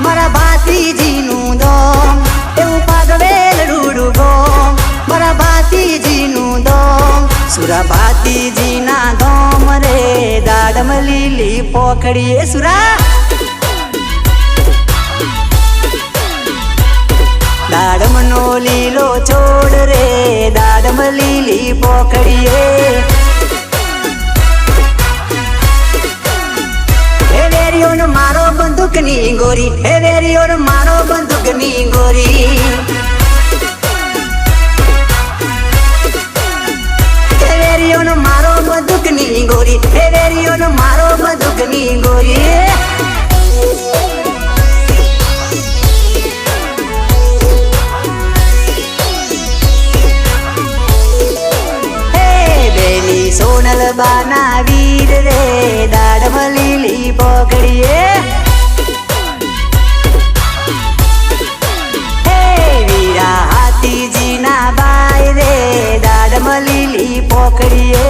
મારા ભાતીજીનું દોમ એવું પાગવેલ રૂડું ગોમ મારા ભાતીજીનું દોમ સુરા ભાતીજીના દોમ રે દાડમ લીલી પોખડીએ સુરા દાડમનો લીલો છોડ રે દાડમ લીલી પોખડીએ હે વેરિયોનો મારો બંદૂકની ગોરી હે વેરિયોનો મારો બંદૂકની ગોરી હે વેરિયોનો મારો બંદૂકની ગોરી હે વેરિયોનો મારો બંદૂકની ગોરી સોનલ બાના વીર રે દાડમ લીલી પોખડીએ હે વીરા હાથીજીના બાઈ રે દાડમ લીલી પોખડીએ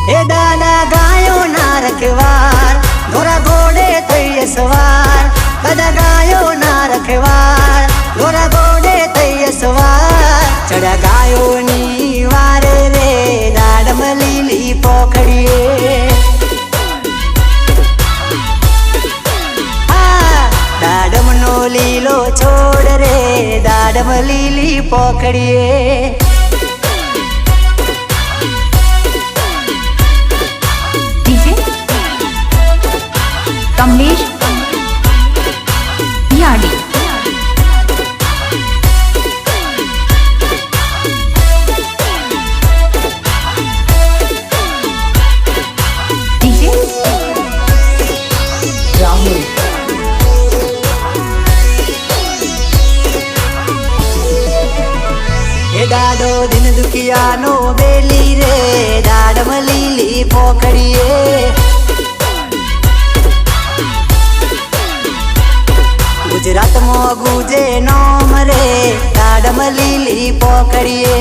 હે દાદા ગાયો ના રખવાર ધોરા ઘોડે થઈએ સવાર દાદા ગાયો ના રખવાર ધોરા ઘોડે થઈએ સવાર ચડા ગાયોની વારે રે દાડમ લીલી પોખડીએ દાડમનો લીલો છોડ રે દાડમ લીલી પોખડીએ डीजे कमलेश याडी દાડો દિન દુખિયાનો બેલી રે દાડમ લીલી પોખડીએ ગુજરાતમાં ગુજે નોમ રે દાડમ લીલી પોખડીએ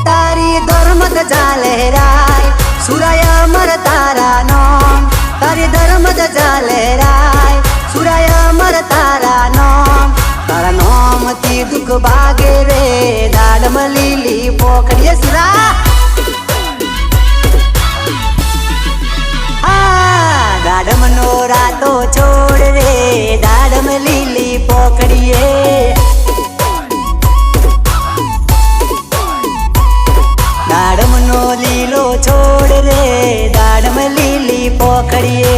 તારી ધર્મત ચાલે રાય સુરાય અમર તારા નોમ તારી ધર્મત ચાલે રાય સુરાય અમર તારા નોમ તારા નોમ થી દુઃખ ભાગે રે દાડમ લીલી પોખડીએ સુરા દાડમનો રાતો છોડ રે દાડમ લીલી પોખડીએ દાડમનો લીલો છોડ રે દાડમ લીલી પોખડીએ